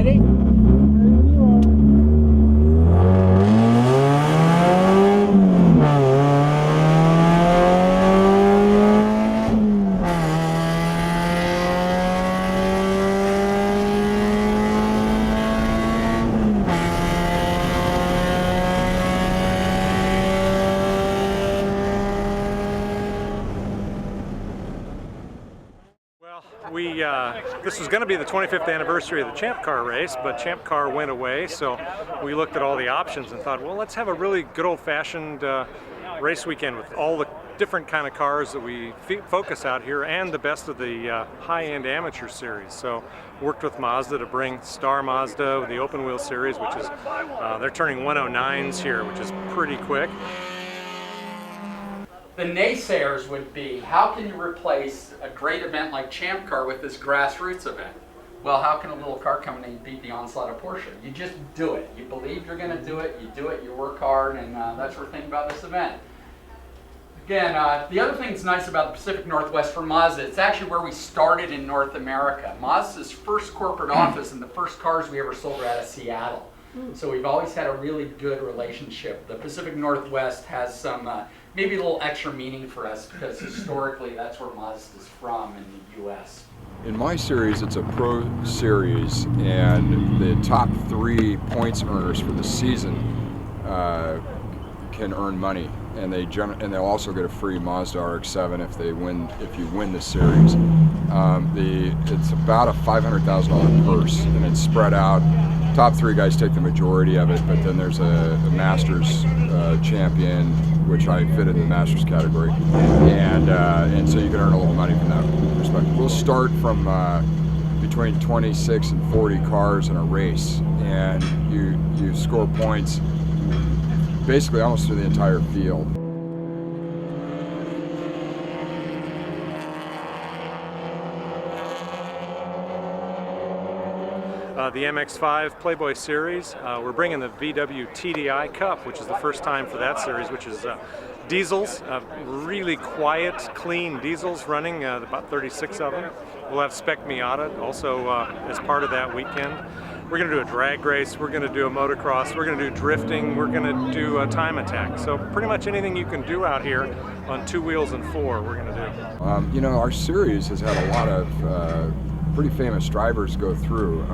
Ready? Ready when you are. This was going to be the 25th anniversary of the Champ Car race, but Champ Car went away, so we looked at all the options and thought, well, let's have a really good old-fashioned race weekend with all the different kind of cars that we focus out here and the best of the high-end amateur series. So worked with Mazda to bring Star Mazda, the open wheel series, which is, they're turning 109s here, which is pretty quick. The naysayers would be, how can you replace a great event like Champ Car with this grassroots event? Well, how can a little car company beat the onslaught of Porsche? You just do it. You believe you're going to do it, you work hard, and that's what we're thinking about this event. Again, the other thing that's nice about the Pacific Northwest for Mazda, it's actually where we started in North America. Mazda's first corporate office and the first cars we ever sold were out of Seattle. So we've always had a really good relationship. The Pacific Northwest has some maybe a little extra meaning for us because historically that's where Mazda's from in the US. In my series, it's a pro series, and the top 3 points earners for the season can earn money, and they'll also get a free Mazda RX-7 if you win the series. It's about a $500,000 purse, and it's spread out. Top 3 guys take the majority of it, but then there's a Masters champion, which I fit in the Masters category, and so you can earn a little money from that perspective. We'll start from between 26 and 40 cars in a race, and you score points basically almost through the entire field. The MX-5 Playboy Series, we're bringing the VW TDI Cup, which is the first time for that series, which is diesels, really quiet, clean diesels running, about 36 of them. We'll have Spec Miata also as part of that weekend. We're going to do a drag race, we're going to do a motocross, we're going to do drifting, we're going to do a time attack. So pretty much anything you can do out here on 2 wheels and 4, we're going to do. You know, our series has had a lot of pretty famous drivers go through.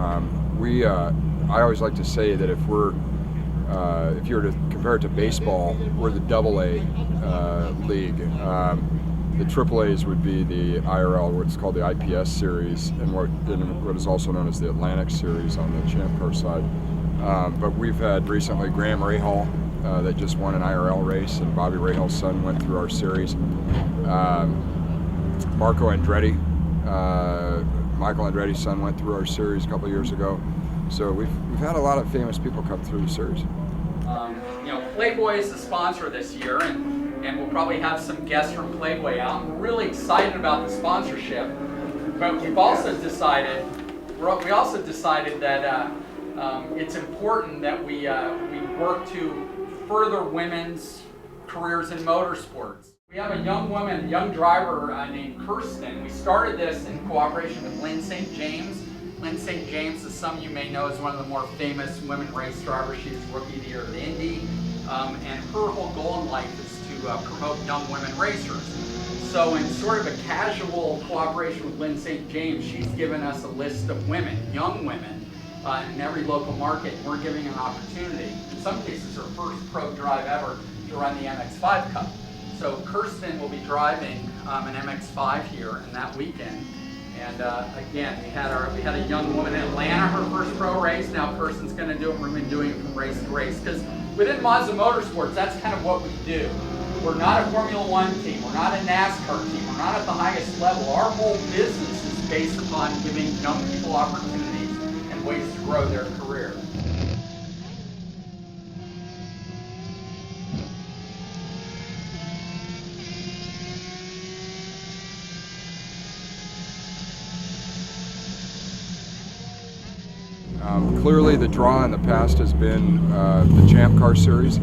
I always like to say that if you were to compare it to baseball, we're the AA league. The AAAs would be the IRL, what's called the IPS series, and what is also known as the Atlantic series on the Champ Car side. But we've had recently Graham Rahal that just won an IRL race, and Bobby Rahal's son went through our series. Marco Andretti. Michael Andretti's son went through our series a couple of years ago. So we've had a lot of famous people come through the series. You know, Playboy is the sponsor this year, and we'll probably have some guests from Playboy out. We're really excited about the sponsorship, but we also decided that it's important that we work to further women's careers in motorsports. We have a young woman, young driver named Kirsten. We started this in cooperation with Lynn St. James. Lynn St. James, as some of you may know, is one of the more famous women race drivers. She was Rookie of the Year of the Indy, and her whole goal in life is to promote young women racers. So in sort of a casual cooperation with Lynn St. James, she's given us a list of women, young women, in every local market. We're giving an opportunity, in some cases her first pro drive ever, to run the MX-5 Cup. So Kirsten will be driving an MX-5 here in that weekend. And again, we had a young woman in Atlanta, her first pro race. Now Kirsten's going to do it. We're going to be doing it from race to race. Because within Mazda Motorsports, that's kind of what we do. We're not a Formula One team. We're not a NASCAR team. We're not at the highest level. Our whole business is based upon giving young people opportunities and ways to grow their career. Clearly the draw in the past has been the Champ Car Series,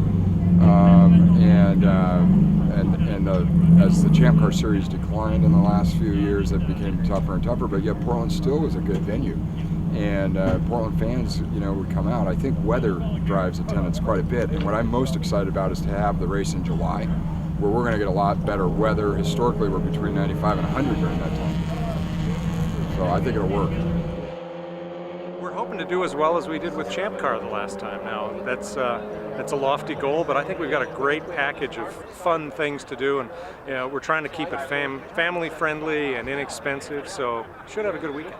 as the Champ Car Series declined in the last few years, it became tougher and tougher, but yet Portland still was a good venue. and Portland fans, would come out. I think weather drives attendance quite a bit, and what I'm most excited about is to have the race in July, where we're going to get a lot better weather. Historically, we're between 95 and 100 during that time, so I think it'll work. We're hoping to do as well as we did with Champ Car the last time. Now, that's a lofty goal, but I think we've got a great package of fun things to do, and we're trying to keep it family friendly and inexpensive, so should have a good weekend.